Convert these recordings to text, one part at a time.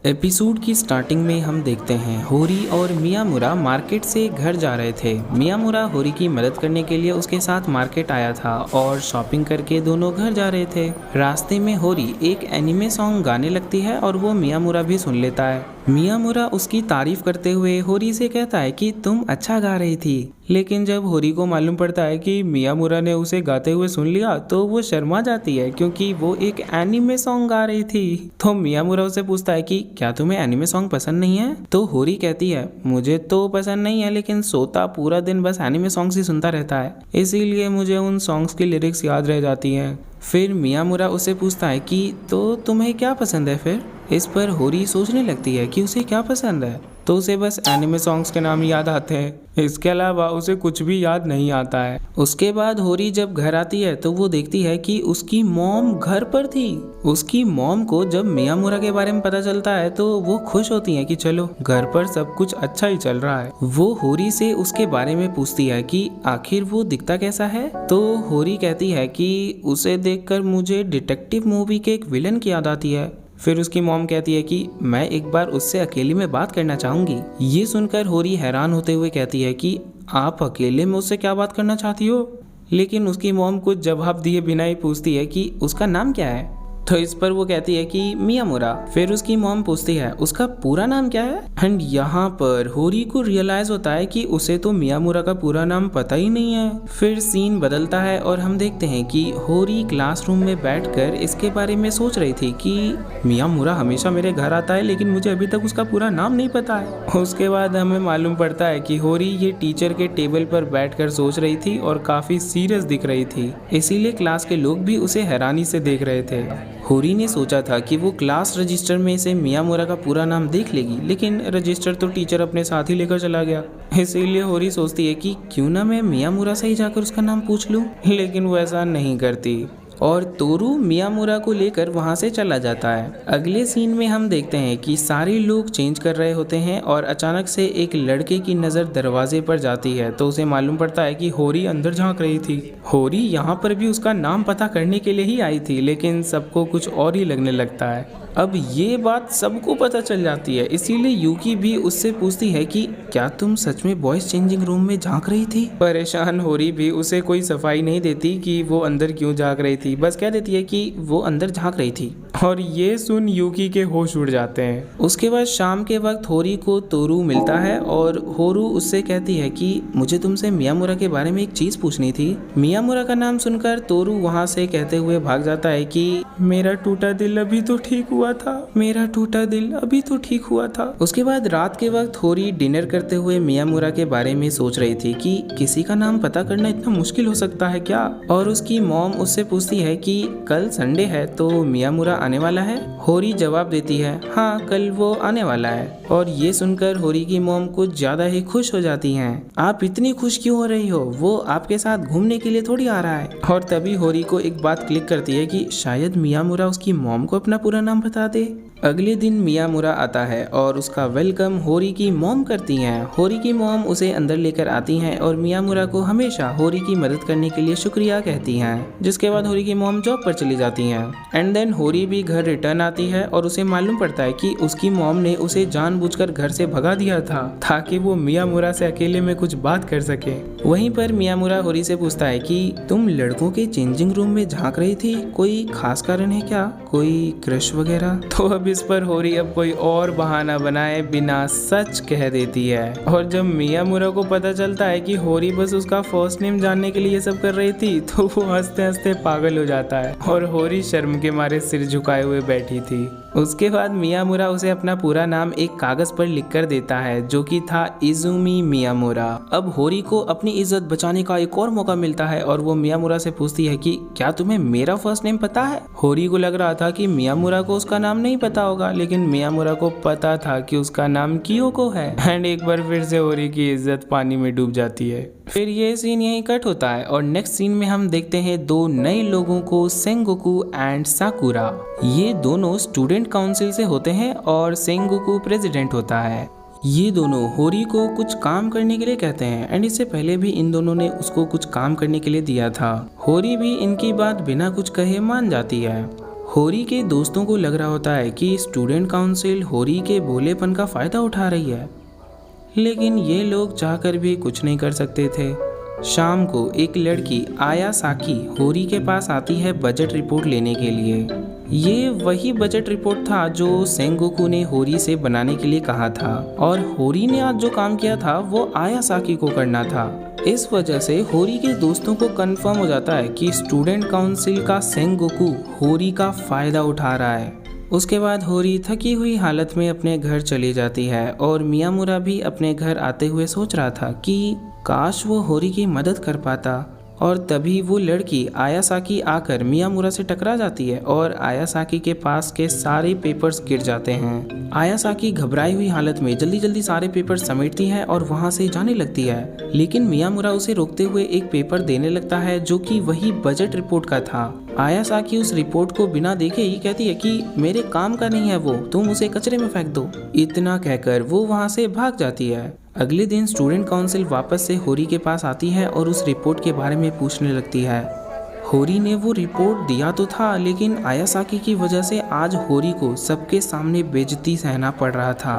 Episode की starting में हम देखते हैं होरी और मियामुरा मार्केट से घर जा रहे थे। मियामुरा होरी की मदद करने के लिए उसके साथ मार्केट आया था और शॉपिंग करके दोनों घर जा रहे थे। रास्ते में होरी एक एनिमे सॉन्ग गाने लगती है और वो मियामुरा भी सुन लेता है। मियामुरा उसकी तारीफ करते हुए होरी से कहता है कि तुम अच्छा गा रही थी, लेकिन जब होरी को मालूम पड़ता है कि मियामुरा ने उसे गाते हुए सुन लिया तो वो शर्मा जाती है क्योंकि वो एक एनिमे सॉन्ग गा रही थी। तो मियामुरा उसे पूछता है कि क्या तुम्हें एनिमे सॉन्ग पसंद नहीं है? तो होरी कहती है मुझे तो पसंद नहीं है, लेकिन सोता पूरा दिन बस एनिमे सॉन्ग्स ही सुनता रहता है, इसीलिए मुझे उन सॉन्ग्स की लिरिक्स याद रह जाती हैं। फिर मियामुरा उससे पूछता है कि तो तुम्हें क्या पसंद है फिर? इस पर होरी सोचने लगती है कि उसे क्या पसंद है, तो उसे बस एनिमे सॉन्ग्स के नाम याद आते हैं, इसके अलावा उसे कुछ भी याद नहीं आता है। उसके बाद होरी जब घर आती है तो वो देखती है कि उसकी मॉम घर पर थी। उसकी मॉम को जब मियामुरा के बारे में पता चलता है तो वो खुश होती है कि चलो घर पर सब कुछ अच्छा ही चल रहा है। वो होरी से उसके बारे में पूछती है कि आखिर वो दिखता कैसा है। तो होरी कहती है कि उसे देखकर मुझे डिटेक्टिव मूवी के एक विलन की याद आती है। फिर उसकी मॉम कहती है कि मैं एक बार उससे अकेले में बात करना चाहूंगी। ये सुनकर होरी हैरान होते हुए कहती है कि आप अकेले में उससे क्या बात करना चाहती हो? लेकिन उसकी मॉम कुछ जवाब दिए बिना ही पूछती है कि उसका नाम क्या है। तो इस पर वो कहती है कि मियामुरा। फिर उसकी मॉम पूछती है उसका पूरा नाम क्या है। एंड यहाँ पर होरी को रियलाइज होता है कि उसे तो मियामुरा का पूरा नाम पता ही नहीं है। फिर सीन बदलता है और हम देखते हैं कि होरी क्लासरूम में बैठकर इसके बारे में सोच रही थी कि मियामुरा हमेशा मेरे घर आता है, लेकिन मुझे अभी तक उसका पूरा नाम नहीं पता है। उसके बाद हमें मालूम पड़ता है कि होरी ये टीचर के टेबल पर बैठकर सोच रही थी और काफी सीरियस दिख रही थी, इसीलिए क्लास के लोग भी उसे हैरानी से देख रहे थे। होरी ने सोचा था कि वो क्लास रजिस्टर में से मियामुरा का पूरा नाम देख लेगी, लेकिन रजिस्टर तो टीचर अपने साथ ही लेकर चला गया। इसीलिए होरी सोचती है कि क्यों ना मैं मियामुरा से ही जाकर उसका नाम पूछ लूं, लेकिन वो ऐसा नहीं करती और तोरू मियामुरा को लेकर वहां से चला जाता है। अगले सीन में हम देखते हैं कि सारे लोग चेंज कर रहे होते हैं और अचानक से एक लड़के की नज़र दरवाजे पर जाती है तो उसे मालूम पड़ता है कि होरी अंदर झांक रही थी। होरी यहाँ पर भी उसका नाम पता करने के लिए ही आई थी, लेकिन सबको कुछ और ही लगने लगता है। अब ये बात सबको पता चल जाती है, इसीलिए यूकी भी उससे पूछती है कि क्या तुम सच में बॉयज चेंजिंग रूम में झांक रही थी? परेशान होरी भी उसे कोई सफाई नहीं देती कि वो अंदर क्यों झांक रही थी, बस कह देती है कि वो अंदर झांक रही थी। और ये सुन यूकी के होश उड़ जाते हैं। उसके बाद शाम के वक्त होरी को तोरू मिलता है और होरू उससे कहती है कि मुझे तुमसे मियामुरा के बारे में एक चीज पूछनी थी। मियामुरा का नाम सुनकर तोरू वहाँ से कहते हुए भाग जाता है कि मेरा टूटा दिल अभी तो ठीक हुआ था, मेरा टूटा दिल अभी तो ठीक हुआ था। उसके बाद रात के वक्त होरी डिनर करते हुए मियामुरा के बारे में सोच रही थी कि किसी का नाम पता करना इतना मुश्किल हो सकता है क्या। और उसकी मॉम उससे पूछती है कि कल संडे है तो मियामुरा आने वाला है। होरी जवाब देती है हाँ, कल वो आने वाला है। और ये सुनकर होरी की मॉम कुछ ज्यादा ही खुश हो जाती हैं। आप इतनी खुश क्यों हो रही हो? वो आपके साथ घूमने के लिए थोड़ी आ रहा है। और तभी होरी को एक बात क्लिक करती है कि शायद मियामुरा उसकी मॉम को अपना पूरा नाम बता दे। अगले दिन मियामुरा आता है और उसका वेलकम होरी की मॉम करती हैं। होरी की मॉम उसे अंदर लेकर आती हैं और मियामुरा को हमेशा होरी की मदद करने के लिए शुक्रिया कहती हैं। जिसके बाद होरी की मॉम जॉब पर चली जाती हैं। एंड देन होरी भी घर रिटर्न आती है और उसे मालूम पड़ता है कि उसकी मॉम ने उसे जानबूझकर घर से भगा दिया था ताकि वो मियामुरा से अकेले में कुछ बात कर सके। वहीं पर मियामुरा होरी से पूछता है कि तुम लड़कों के चेंजिंग रूम में झांक रही थी, कोई खास कारण है क्या? कोई क्रश वगैरह? तो अब इस पर होरी अब कोई और बहाना बनाए बिना सच कह देती है। और जब मियामुरा को पता चलता है कि होरी बस उसका फर्स्ट नेम जानने के लिए ये सब कर रही थी तो वो हंसते हंसते पागल हो जाता है और होरी शर्म के मारे सिर झुकाए हुए बैठी थी। उसके बाद मियामुरा उसे अपना पूरा नाम एक कागज पर लिखकर देता है जो कि था इजुमी मियामुरा। अब होरी को अपनी इज्जत बचाने का एक और मौका मिलता है और वो मियामुरा से पूछती है कि क्या तुम्हें मेरा फर्स्ट नेम पता है? होरी को लग रहा था कि मियामुरा को उसका नाम नहीं पता होगा, लेकिन मियामुरा को पता था कि उसका नाम कियोको है। एंड एक बार फिर से होरी की इज्जत पानी में डूब जाती है। फिर ये सीन यहीं कट होता है और नेक्स्ट सीन में हम देखते हैं दो नए लोगों को, सेंगोकू एंड साकुरा। ये दोनों स्टूडेंट काउंसिल से होते हैं और सेंगोकू प्रेसिडेंट होता है। ये दोनों होरी को कुछ काम करने के लिए कहते हैं एंड इससे पहले भी इन दोनों ने उसको कुछ काम करने के लिए दिया था। होरी भी इनकी बात बिना कुछ कहे मान जाती है। होरी के दोस्तों को लग रहा होता है कि स्टूडेंट काउंसिल होरी के भोलेपन का फ़ायदा उठा रही है, लेकिन ये लोग चाहकर भी कुछ नहीं कर सकते थे। शाम को एक लड़की आया साकी होरी के पास आती है बजट रिपोर्ट लेने के लिए। ये वही बजट रिपोर्ट था जो सेंगोकू ने होरी से बनाने के लिए कहा था, और होरी ने आज जो काम किया था वो आया साकी को करना था। इस वजह से होरी के दोस्तों को कंफर्म हो जाता है कि स्टूडेंट काउंसिल का सेंगोकू होरी का फ़ायदा उठा रहा है। उसके बाद होरी थकी हुई हालत में अपने घर चली जाती है, और मियामुरा भी अपने घर आते हुए सोच रहा था कि काश वो होरी की मदद कर पाता। और तभी वो लड़की आयासाकी आकर मियामुरा से टकरा जाती है और आयासाकी के पास के सारे पेपर्स गिर जाते हैं। आयासाकी घबराई हुई हालत में जल्दी जल्दी सारे पेपर्स समेटती है और वहाँ से जाने लगती है, लेकिन मियामुरा उसे रोकते हुए एक पेपर देने लगता है जो कि वही बजट रिपोर्ट का था। आयासाकी उस रिपोर्ट को बिना देखे ही कहती है कि मेरे काम का नहीं है वो, तुम उसे कचरे में फेंक दो। इतना कहकर वो वहाँ से भाग जाती है। अगले दिन स्टूडेंट काउंसिल वापस से होरी के पास आती है और उस रिपोर्ट के बारे में पूछने लगती है। होरी ने वो रिपोर्ट दिया तो था, लेकिन आयासाकी की वजह से आज होरी को सबके सामने बेइज्जती सहना पड़ रहा था।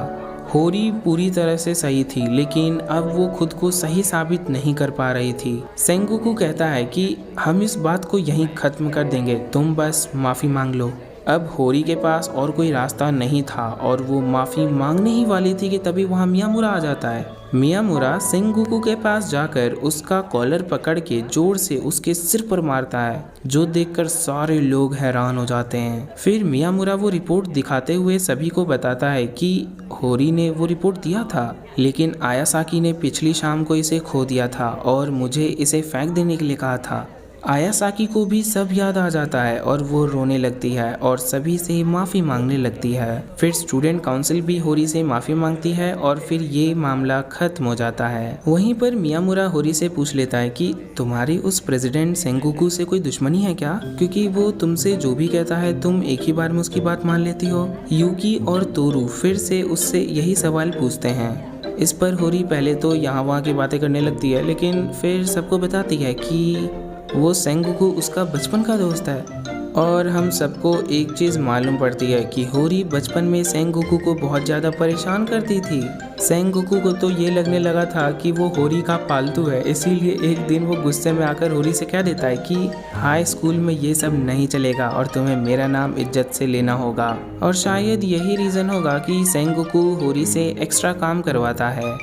होरी पूरी तरह से सही थी, लेकिन अब वो खुद को सही साबित नहीं कर पा रही थी। सेंगोकू कहता है कि हम इस बात को यहीं खत्म कर देंगे, तुम बस माफ़ी मांग लो। अब होरी के पास और कोई रास्ता नहीं था और वो माफ़ी मांगने ही वाली थी कि तभी वहाँ मियामुरा आ जाता है। मियामुरा सेंगोकू के पास जाकर उसका कॉलर पकड़ के जोर से उसके सिर पर मारता है, जो देखकर सारे लोग हैरान हो जाते हैं। फिर मियामुरा वो रिपोर्ट दिखाते हुए सभी को बताता है कि होरी ने वो रिपोर्ट दिया था, लेकिन आयासाकी ने पिछली शाम को इसे खो दिया था और मुझे इसे फेंक देने के लिए कहा था। आयासाकी को भी सब याद आ जाता है और वो रोने लगती है और सभी से माफ़ी मांगने लगती है। फिर स्टूडेंट काउंसिल भी होरी से माफ़ी मांगती है और फिर ये मामला खत्म हो जाता है। वहीं पर मियामुरा होरी से पूछ लेता है कि तुम्हारी उस प्रेसिडेंट सेंगोकू से कोई दुश्मनी है क्या, क्योंकि वो तुमसे जो भी कहता है तुम एक ही बार में उसकी बात मान लेती हो। यूकी और तोरू फिर से उससे यही सवाल पूछते हैं। इस पर होरी पहले तो यहाँ वहाँ की बातें करने लगती है, लेकिन फिर सबको बताती है कि वो सेंगोकू उसका बचपन का दोस्त है। और हम सबको एक चीज़ मालूम पड़ती है कि होरी बचपन में सेंगोकू को बहुत ज़्यादा परेशान करती थी। सेंगोकू को तो ये लगने लगा था कि वो होरी का पालतू है, इसीलिए एक दिन वो गुस्से में आकर होरी से कह देता है कि हाई स्कूल में ये सब नहीं चलेगा और तुम्हें मेरा नाम इज्जत से लेना होगा। और शायद यही रीज़न होगा कि सेंगोकू होरी से एक्स्ट्रा काम करवाता है।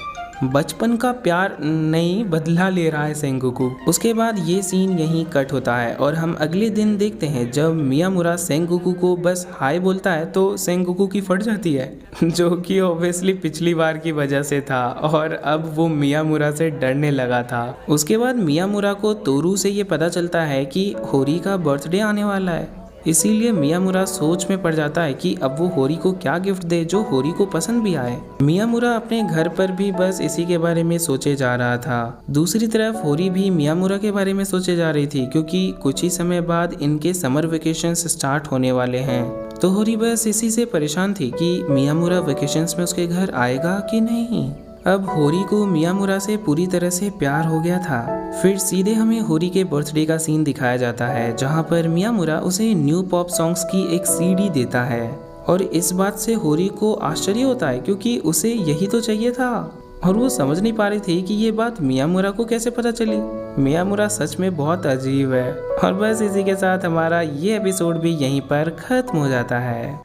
बचपन का प्यार नहीं बदला ले रहा है सेंगोकू। उसके बाद ये सीन यहीं कट होता है और हम अगले दिन देखते हैं जब मियामुरा सेंगोकू को बस हाय बोलता है तो सेंगोकू की फट जाती है, जो कि ऑब्वियसली पिछली बार की वजह से था और अब वो मियामुरा से डरने लगा था। उसके बाद मियामुरा को तोरू से ये पता चलता है कि होरी का बर्थडे आने वाला है, इसीलिए मियामुरा सोच में पड़ जाता है कि अब वो होरी को क्या गिफ्ट दे जो होरी को पसंद भी आए। मियामुरा अपने घर पर भी बस इसी के बारे में सोचे जा रहा था। दूसरी तरफ होरी भी मियामुरा के बारे में सोचे जा रही थी, क्योंकि कुछ ही समय बाद इनके समर वेकेशंस स्टार्ट होने वाले हैं। तो होरी बस इसी से परेशान थी कि मियामुरा वेकेशंस में उसके घर आएगा कि नहीं। अब होरी को मियामुरा से पूरी तरह से प्यार हो गया था। फिर सीधे हमें होरी के बर्थडे का सीन दिखाया जाता है, जहां पर मियामुरा उसे न्यू पॉप सॉन्ग्स की एक सीडी देता है। और इस बात से होरी को आश्चर्य होता है, क्योंकि उसे यही तो चाहिए था और वो समझ नहीं पा रही थी कि ये बात मियामुरा को कैसे पता चली। मियामुरा सच में बहुत अजीब है। और बस इसी के साथ हमारा ये एपिसोड भी यहीं पर खत्म हो जाता है।